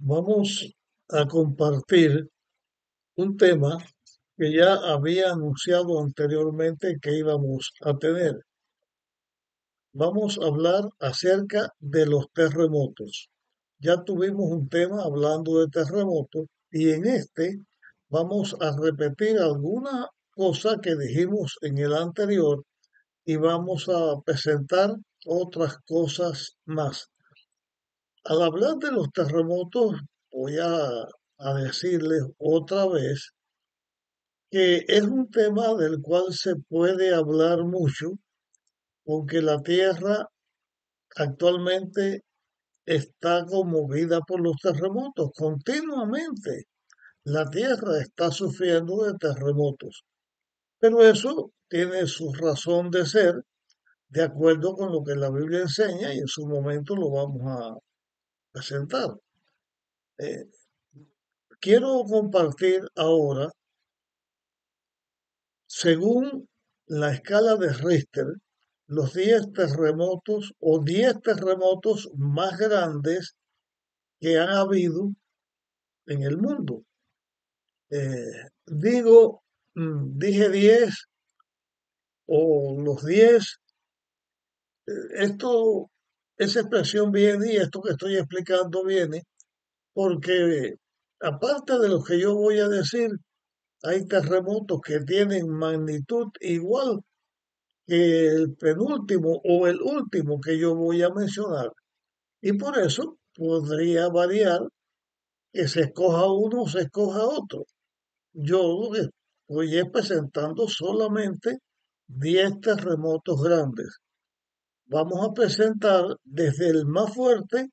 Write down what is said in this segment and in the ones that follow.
Vamos a compartir un tema que ya había anunciado anteriormente que íbamos a tener. Vamos a hablar acerca de los terremotos. Ya tuvimos un tema hablando de terremotos y en este vamos a repetir alguna cosa que dijimos en el anterior y vamos a presentar otras cosas más. Al hablar de los terremotos, voy a decirles otra vez que es un tema del cual se puede hablar mucho, porque la Tierra actualmente está conmovida por los terremotos. Continuamente la Tierra está sufriendo de terremotos, pero eso tiene su razón de ser, de acuerdo con lo que la Biblia enseña, y en su momento lo vamos a presentar. Eh, Quiero compartir ahora, según la escala de Richter, los 10 terremotos o 10 terremotos más grandes que han habido en el mundo. Digo, dije 10 o los 10, esto, esa expresión viene y esto que estoy explicando viene porque aparte de lo que yo voy a decir, hay terremotos que tienen magnitud igual que el penúltimo o el último que yo voy a mencionar. Y por eso podría variar que se escoja uno o se escoja otro. Yo estoy presentando solamente 10 terremotos grandes. Vamos a presentar desde el más fuerte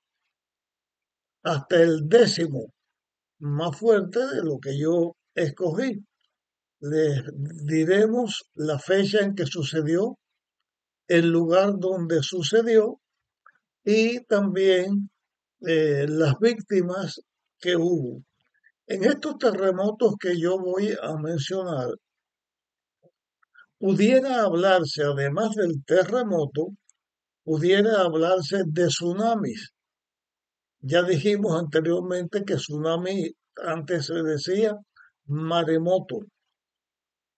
hasta el décimo más fuerte de lo que yo escogí. Les diremos la fecha en que sucedió, el lugar donde sucedió y también las víctimas que hubo. En estos terremotos que yo voy a mencionar, pudiera hablarse, además del terremoto, pudiera hablarse de tsunamis. Ya dijimos anteriormente que tsunami antes se decía maremoto,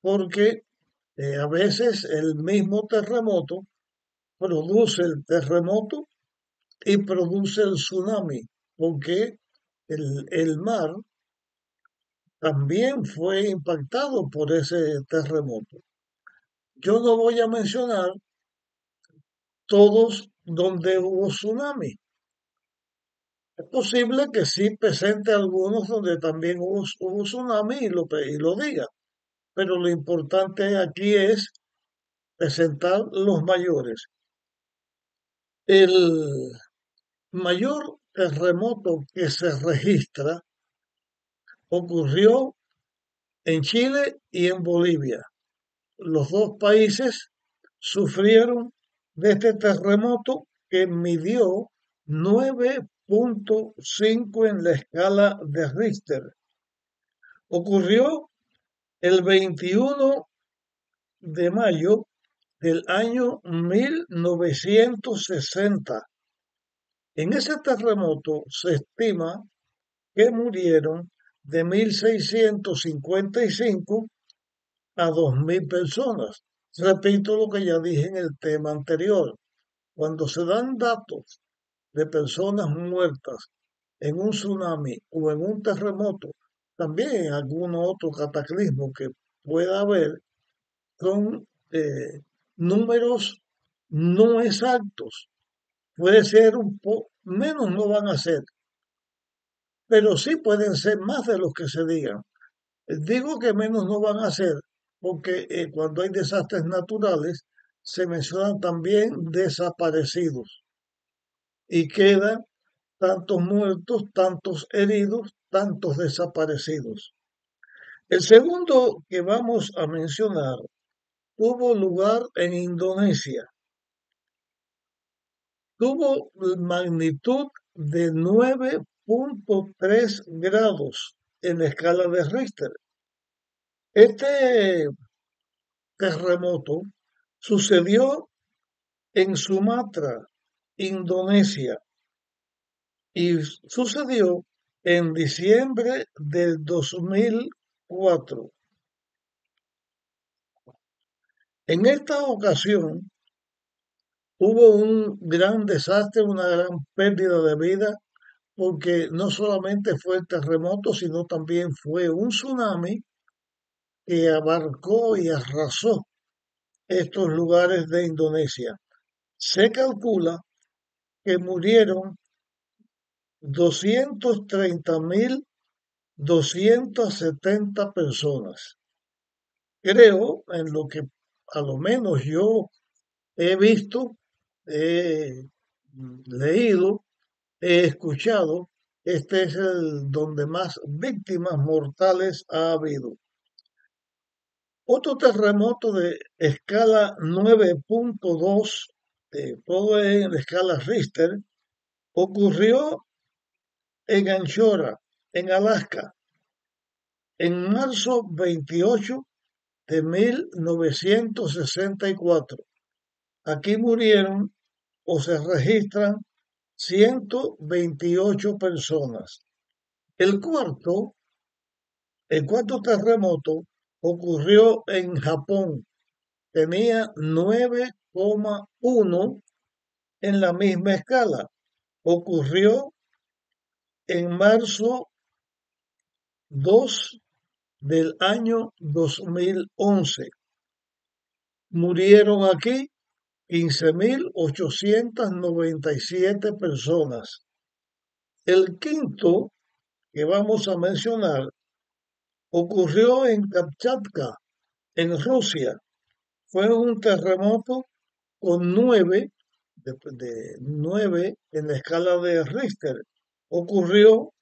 porque a veces el mismo terremoto produce el terremoto y produce el tsunami, porque el mar también fue impactado por ese terremoto. Yo no voy a mencionar todos donde hubo tsunami. Es posible que sí presente algunos donde también hubo tsunami y lo diga, pero lo importante aquí es presentar los mayores. El mayor terremoto que se registra ocurrió en Chile y en Bolivia. Los dos países sufrieron de este terremoto que midió 9.5 en la escala de Richter. Ocurrió el 21 de mayo del año 1960. En ese terremoto se estima que murieron de 1.655 a 2.000 personas. Repito lo que ya dije en el tema anterior. Cuando se dan datos de personas muertas en un tsunami o en un terremoto, también en algún otro cataclismo que pueda haber, son números no exactos. Puede ser un poco, menos no van a ser, pero sí pueden ser más de los que se digan. Digo que menos no van a ser, porque cuando hay desastres naturales se mencionan también desaparecidos y quedan tantos muertos, tantos heridos, tantos desaparecidos. El segundo que vamos a mencionar tuvo lugar en Indonesia. Tuvo magnitud de 9.3 grados en la escala de Richter. Este terremoto sucedió en Sumatra, Indonesia, y sucedió en diciembre del 2004. En esta ocasión hubo un gran desastre, una gran pérdida de vida, porque no solamente fue el terremoto, sino también fue un tsunami que abarcó y arrasó estos lugares de Indonesia. Se calcula que murieron 230.270 personas. Creo, en lo que a lo menos yo he visto, he leído, he escuchado, este es el donde más víctimas mortales ha habido. Otro terremoto de escala 9.2, todo en escala Richter, ocurrió en Anchora, en Alaska, en marzo 28 de 1964. Aquí murieron o se registran 128 personas. El cuarto, el cuarto terremoto ocurrió en Japón. Tenía 9,1 en la misma escala. Ocurrió en marzo 2 del año 2011. Murieron aquí 15.897 personas. El quinto que vamos a mencionar ocurrió en Kamchatka, en Rusia. Fue un terremoto con 9, de 9 en la escala de Richter. Ocurrió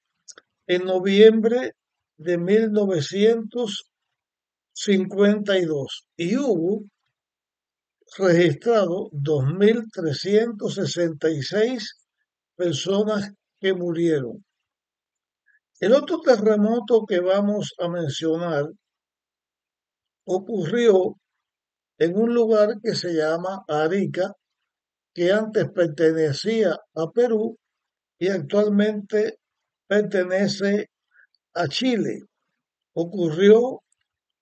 en noviembre de 1952 y hubo registrado 2.366 personas que murieron. El otro terremoto que vamos a mencionar ocurrió en un lugar que se llama Arica, que antes pertenecía a Perú y actualmente pertenece a Chile. Ocurrió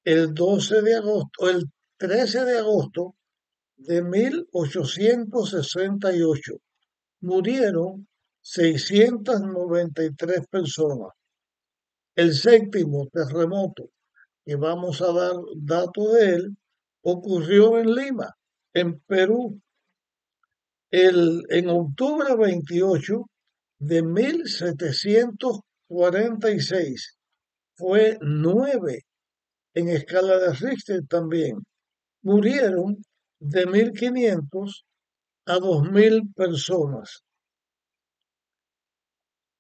el 12 de agosto, el 13 de agosto de 1868. Murieron 693 personas. El séptimo terremoto, que vamos a dar dato de él, ocurrió en Lima, en Perú, en octubre 28 de 1746. Fue 9 en escala de Richter también. Murieron de 1.500 a 2.000 personas.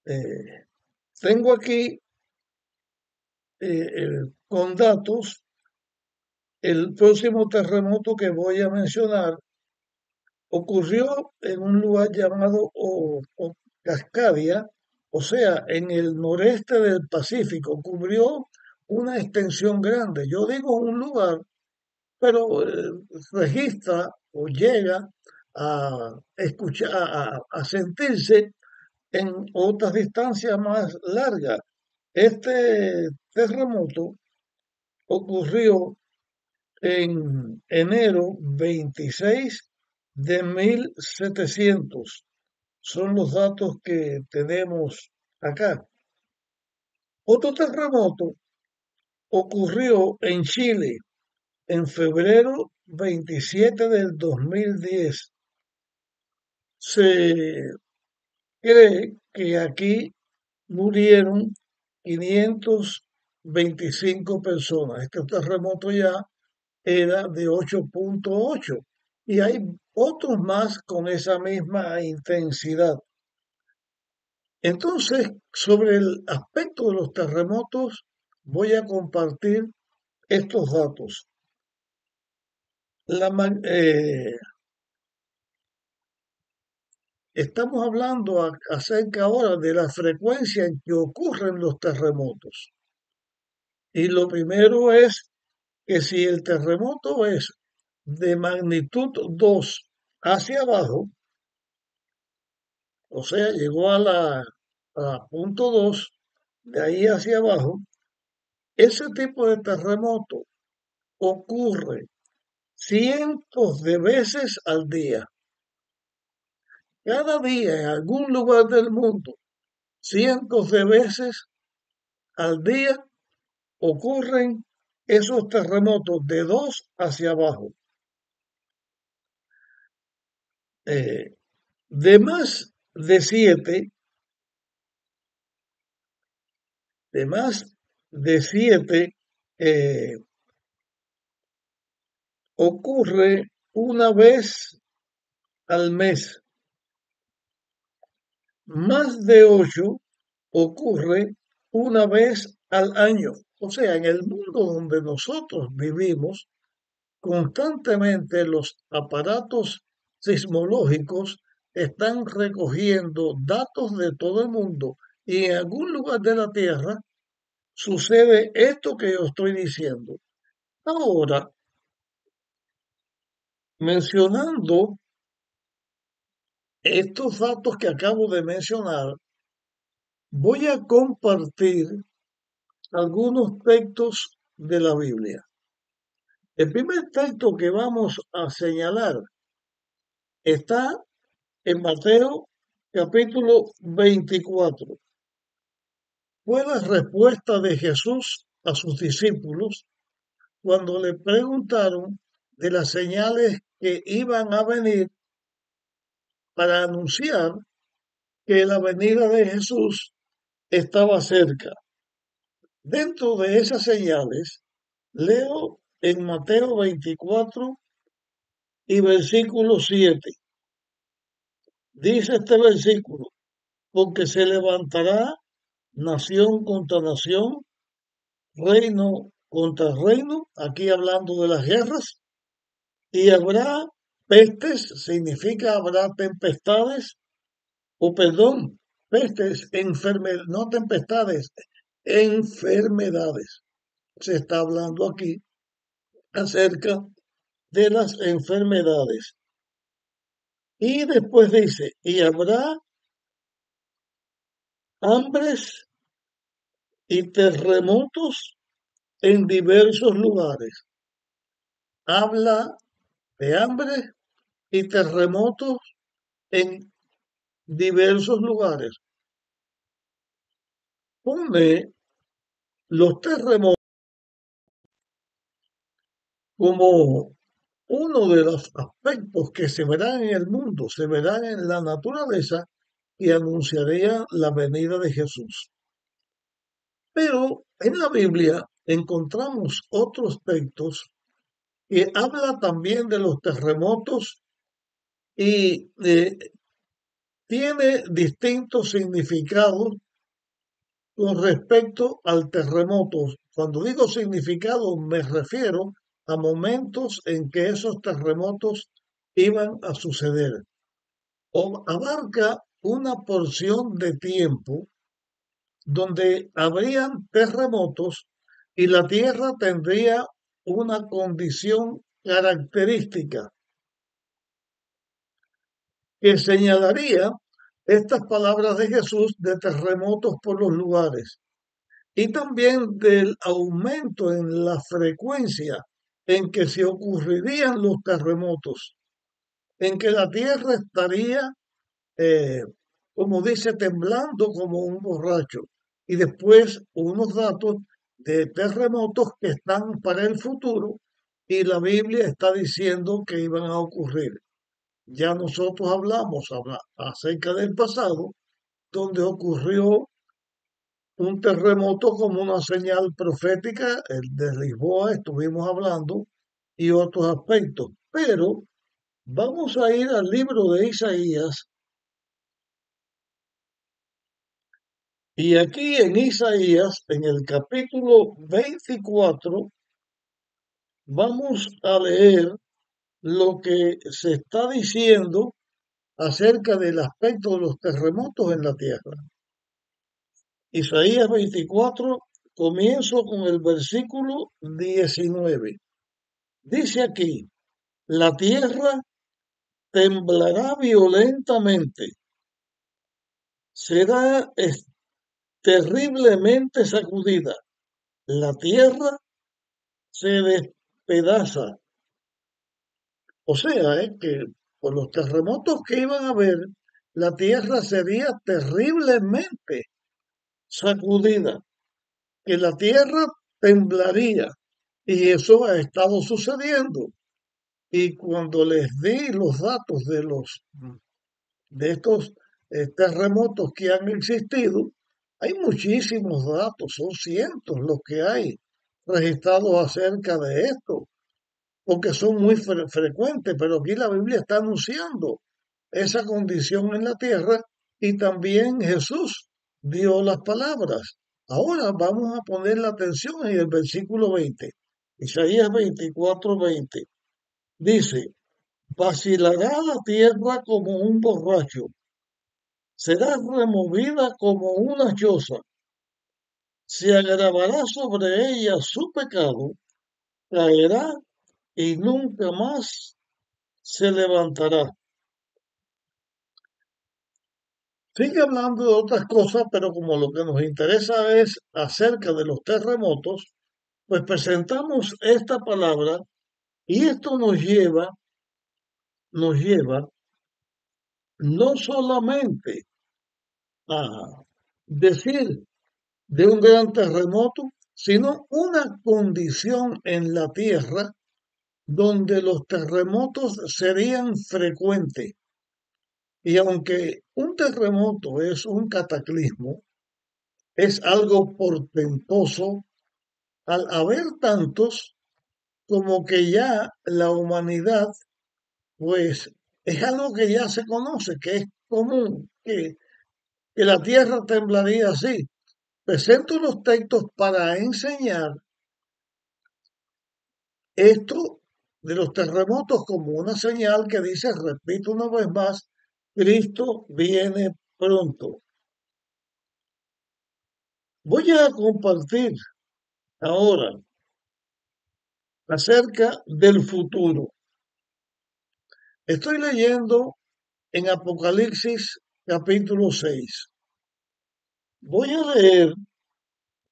Eh, Tengo aquí con datos el próximo terremoto que voy a mencionar. Ocurrió en un lugar llamado Cascadia, o sea, en el noreste del Pacífico. Cubrió una extensión grande. Yo digo un lugar, pero registra o llega a escuchar, a sentirse en otras distancias más largas. Este terremoto ocurrió en enero 26 de 1700. Son los datos que tenemos acá. Otro terremoto ocurrió en Chile en febrero 27 del 2010. Se cree que aquí murieron 525 personas. Este terremoto ya era de 8.8 y hay otros más con esa misma intensidad. Entonces, sobre el aspecto de los terremotos, voy a compartir estos datos. Estamos hablando acerca ahora de la frecuencia en que ocurren los terremotos. Y lo primero es que si el terremoto es de magnitud 2 hacia abajo, o sea, llegó a punto 2, de ahí hacia abajo, ese tipo de terremoto ocurre cientos de veces al día. Cada día en algún lugar del mundo, cientos de veces al día ocurren esos terremotos de 2 hacia abajo. Eh, de más de 7, de más de 7 eh, ocurre una vez al mes. Más de 8 ocurre una vez al año. O sea, en el mundo donde nosotros vivimos, constantemente los aparatos sismológicos están recogiendo datos de todo el mundo y en algún lugar de la Tierra sucede esto que yo estoy diciendo. Ahora, mencionando estos datos que acabo de mencionar, voy a compartir algunos textos de la Biblia. El primer texto que vamos a señalar está en Mateo capítulo 24. Fue la respuesta de Jesús a sus discípulos cuando le preguntaron de las señales que iban a venir para anunciar que la venida de Jesús estaba cerca. Dentro de esas señales, leo en Mateo 24 y versículo 7. Dice este versículo, porque se levantará nación contra nación, reino contra reino, aquí hablando de las guerras, y habrá pestes, significa habrá tempestades, o perdón, pestes, enfermedades, no tempestades, enfermedades. Se está hablando aquí acerca de las enfermedades. Y después dice, y habrá hambres y terremotos en diversos lugares. Habla de hambre y terremotos en diversos lugares. Pone los terremotos como uno de los aspectos que se verán en el mundo, se verán en la naturaleza y anunciaría la venida de Jesús. Pero en la Biblia encontramos otros textos que habla también de los terremotos y tiene distintos significados con respecto al terremoto. Cuando digo significado me refiero a momentos en que esos terremotos iban a suceder. O abarca una porción de tiempo donde habrían terremotos y la Tierra tendría una condición característica que señalaría estas palabras de Jesús de terremotos por los lugares y también del aumento en la frecuencia en que se ocurrirían los terremotos, en que la Tierra estaría, eh, como dice, temblando como un borracho. Y después unos datos de terremotos que están para el futuro y la Biblia está diciendo que iban a ocurrir. Ya nosotros hablamos acerca del pasado, donde ocurrió un terremoto como una señal profética, el de Lisboa estuvimos hablando, y otros aspectos. Pero vamos a ir al libro de Isaías, y aquí en Isaías, en el capítulo 24, vamos a leer lo que se está diciendo acerca del aspecto de los terremotos en la tierra. Isaías 24, comienzo con el versículo 19. Dice aquí, la tierra temblará violentamente, será terriblemente sacudida. La tierra se despedaza. O sea, que por los terremotos que iban a haber, la tierra sería terriblemente sacudida, que la tierra temblaría. Y eso ha estado sucediendo. Y cuando les di los datos de estos terremotos que han existido, hay muchísimos datos, son cientos los que hay registrados acerca de esto, porque son muy frecuentes, pero aquí la Biblia está anunciando esa condición en la tierra y también Jesús dio las palabras. Ahora vamos a poner la atención en el versículo 20. Isaías 24:20 dice, vacilará la tierra como un borracho, será removida como una choza, se agravará sobre ella su pecado, caerá y nunca más se levantará. Sigue hablando de otras cosas, pero como lo que nos interesa es acerca de los terremotos, pues presentamos esta palabra y esto nos lleva no solamente a decir de un gran terremoto, sino una condición en la Tierra donde los terremotos serían frecuentes. Y aunque un terremoto es un cataclismo, es algo portentoso, al haber tantos, como que ya la humanidad, pues es algo que ya se conoce, que es común, que la tierra temblaría así. Presento los textos para enseñar esto de los terremotos como una señal que dice, repito una vez más, Cristo viene pronto. Voy a compartir ahora acerca del futuro. Estoy leyendo en Apocalipsis capítulo 6. Voy a leer,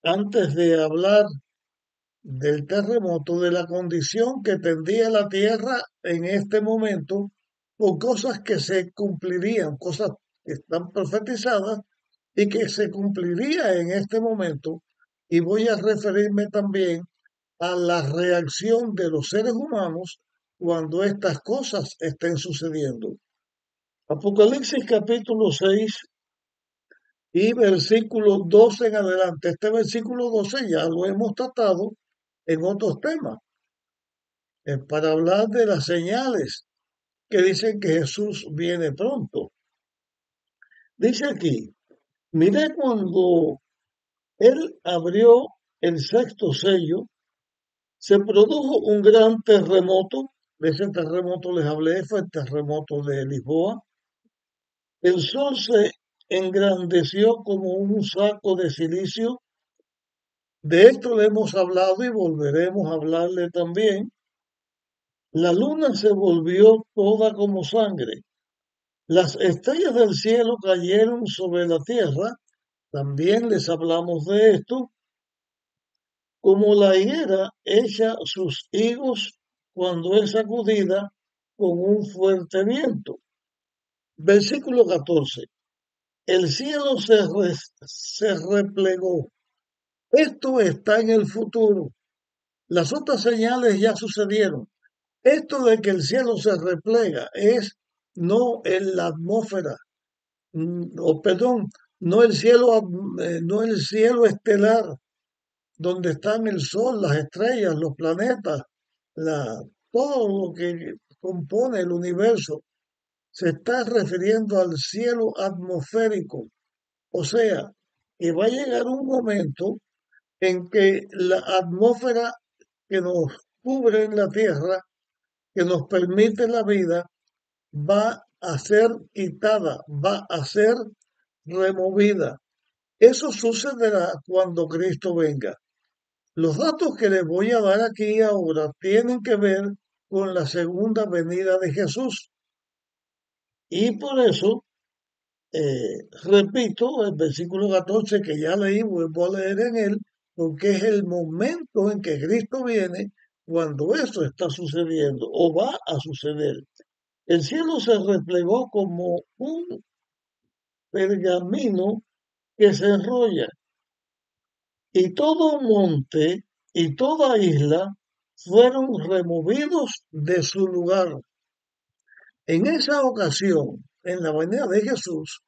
antes de hablar del terremoto, de la condición que tendría la tierra en este momento, con cosas que se cumplirían, cosas que están profetizadas y que se cumpliría en este momento. Y voy a referirme también a la reacción de los seres humanos cuando estas cosas estén sucediendo. Apocalipsis capítulo 6 y versículo 12 en adelante. Este versículo 12 ya lo hemos tratado en otros temas, para hablar de las señales que dicen que Jesús viene pronto. Dice aquí, miré cuando él abrió el sexto sello, se produjo un gran terremoto. De ese terremoto les hablé, fue el terremoto de Lisboa. El sol se engrandeció como un saco de silicio. De esto le hemos hablado y volveremos a hablarle también. La luna se volvió toda como sangre. Las estrellas del cielo cayeron sobre la tierra. También les hablamos de esto. Como la higuera echa sus higos cuando es sacudida con un fuerte viento. Versículo 14. El cielo se replegó. Esto está en el futuro. Las otras señales ya sucedieron. Esto de que el cielo se replega es no en la atmósfera, o perdón, no el cielo estelar, donde están el sol, las estrellas, los planetas, la, todo lo que compone el universo. Se está refiriendo al cielo atmosférico. O sea, que va a llegar un momento en que la atmósfera que nos cubre en la Tierra, que nos permite la vida, va a ser quitada, va a ser removida. Eso sucederá cuando Cristo venga. Los datos que les voy a dar aquí ahora tienen que ver con la segunda venida de Jesús. Y por eso Repito, el versículo 14 que ya leí, vuelvo a leer en él, porque es el momento en que Cristo viene cuando eso está sucediendo o va a suceder. El cielo se replegó como un pergamino que se enrolla y todo monte y toda isla fueron removidos de su lugar. En esa ocasión, en la venida de Jesús,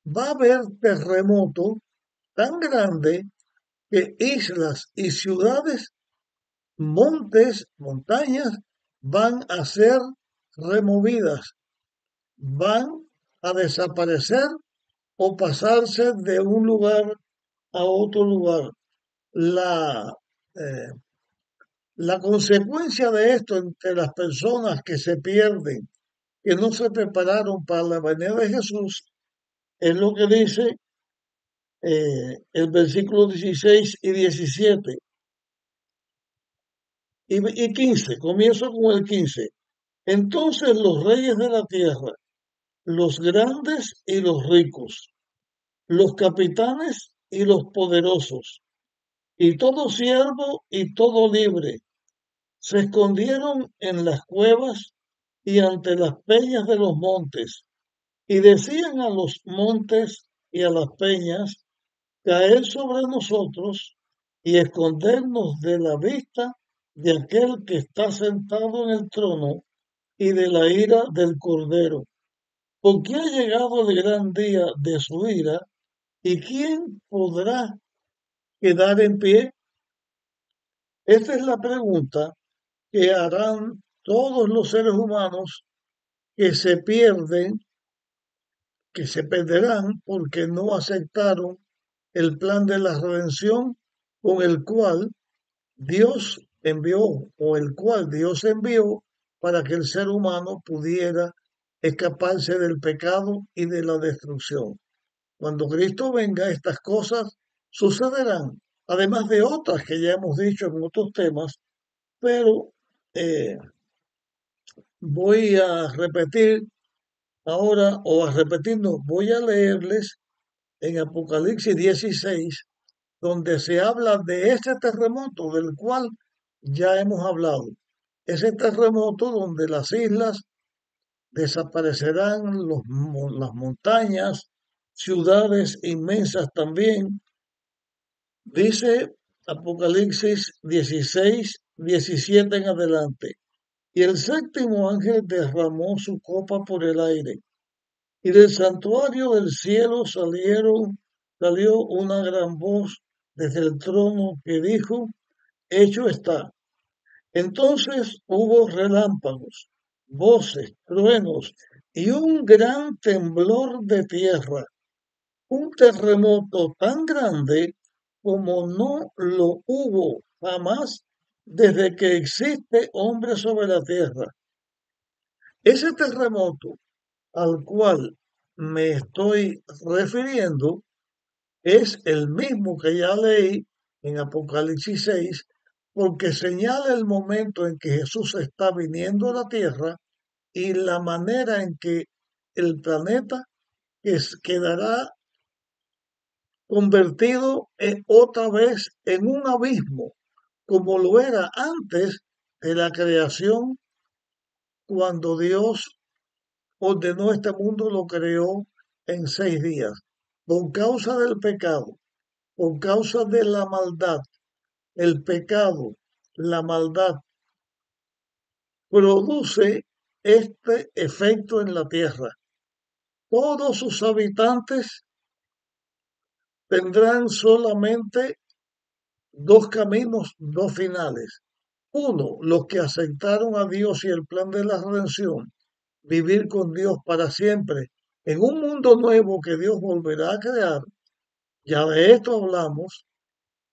va a haber terremoto tan grande que islas y ciudades, montes, montañas, van a ser removidas, van a desaparecer o pasarse de un lugar a otro lugar. La, eh, la consecuencia de esto entre las personas que se pierden, que no se prepararon para la venida de Jesús, es lo que dice el versículo 16 y 17 y 15. Comienzo con el 15. Entonces los reyes de la tierra, los grandes y los ricos, los capitanes y los poderosos, y todo siervo y todo libre, se escondieron en las cuevas y ante las peñas de los montes, y decían a los montes y a las peñas, caer sobre nosotros y escondernos de la vista de aquel que está sentado en el trono y de la ira del Cordero, porque ha llegado el gran día de su ira, y quién podrá quedar en pie. Esta es la pregunta que harán todos los seres humanos que se pierden, que se perderán porque no aceptaron el plan de la redención con el cual Dios envió o el cual Dios envió para que el ser humano pudiera escaparse del pecado y de la destrucción. Cuando Cristo venga, estas cosas sucederán, además de otras que ya hemos dicho en otros temas, pero eh, voy a repetir ahora, o a repetir, no, voy a leerles en Apocalipsis 16, donde se habla de ese terremoto del cual ya hemos hablado. Ese terremoto donde las islas desaparecerán, las montañas, ciudades inmensas también. Dice Apocalipsis 16, 17 en adelante. Y el séptimo ángel derramó su copa por el aire, y del santuario del cielo salió una gran voz desde el trono que dijo, hecho está. Entonces hubo relámpagos, voces, truenos y un gran temblor de tierra, un terremoto tan grande como no lo hubo jamás desde que existe hombre sobre la tierra. Ese terremoto al cual me estoy refiriendo es el mismo que ya leí en Apocalipsis 6, porque señala el momento en que Jesús está viniendo a la tierra y la manera en que el planeta quedará convertido otra vez en un abismo, como lo era antes de la creación, cuando Dios ordenó este mundo, lo creó en 6 días. Por causa del pecado, por causa de la maldad, el pecado, la maldad, produce este efecto en la tierra. Todos sus habitantes tendrán solamente dos caminos, dos finales. Uno, los que aceptaron a Dios y el plan de la redención, vivir con Dios para siempre en un mundo nuevo que Dios volverá a crear, ya de esto hablamos,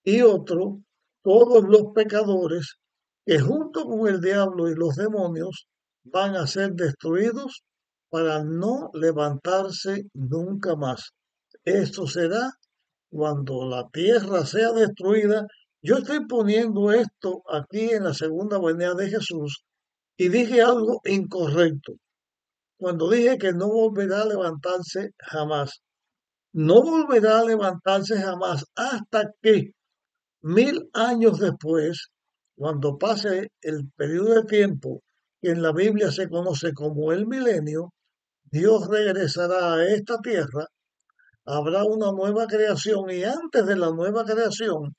y otro, todos los pecadores que junto con el diablo y los demonios van a ser destruidos para no levantarse nunca más. Esto será cuando la tierra sea destruida. Yo estoy poniendo esto aquí en la segunda venida de Jesús y dije algo incorrecto. cuando dije que no volverá a levantarse jamás. No volverá a levantarse jamás hasta que 1000 años después, cuando pase el periodo de tiempo que en la Biblia se conoce como el milenio, Dios regresará a esta tierra, habrá una nueva creación y antes de la nueva creación,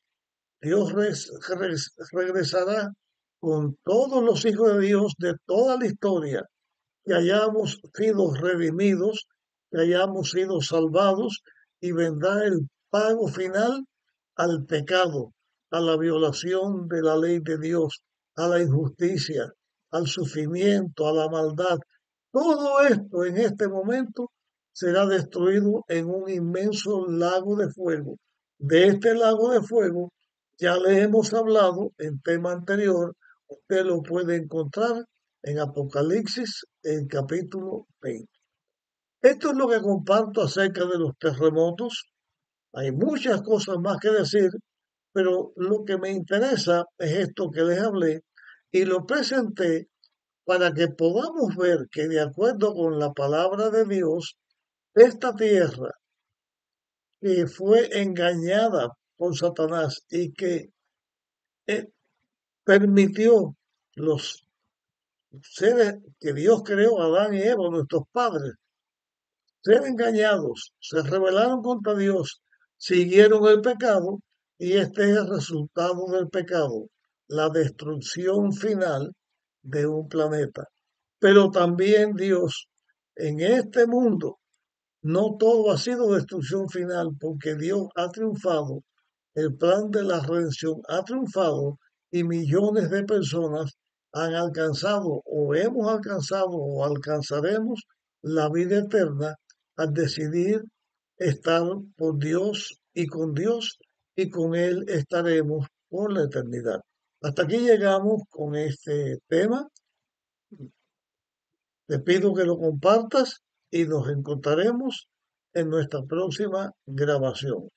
Dios regresará con todos los hijos de Dios de toda la historia, que hayamos sido redimidos, que hayamos sido salvados y vendrá el pago final al pecado, a la violación de la ley de Dios, a la injusticia, al sufrimiento, a la maldad. Todo esto en este momento será destruido en un inmenso lago de fuego. De este lago de fuego ya le hemos hablado en tema anterior. Usted lo puede encontrar en Apocalipsis, en capítulo 20. Esto es lo que comparto acerca de los terremotos. Hay muchas cosas más que decir, pero lo que me interesa es esto que les hablé y lo presenté para que podamos ver que de acuerdo con la palabra de Dios, esta tierra que fue engañada por Satanás y que eh, permitió los seres que Dios creó, Adán y Eva, nuestros padres, ser engañados, se rebelaron contra Dios, siguieron el pecado y este es el resultado del pecado, la destrucción final de un planeta. Pero también Dios, en este mundo, no todo ha sido destrucción final porque Dios ha triunfado, el plan de la redención ha triunfado y millones de personas han alcanzado o hemos alcanzado o alcanzaremos la vida eterna al decidir estar por Dios y con Él estaremos por la eternidad. Hasta aquí llegamos con este tema. Te pido que lo compartas y nos encontraremos en nuestra próxima grabación.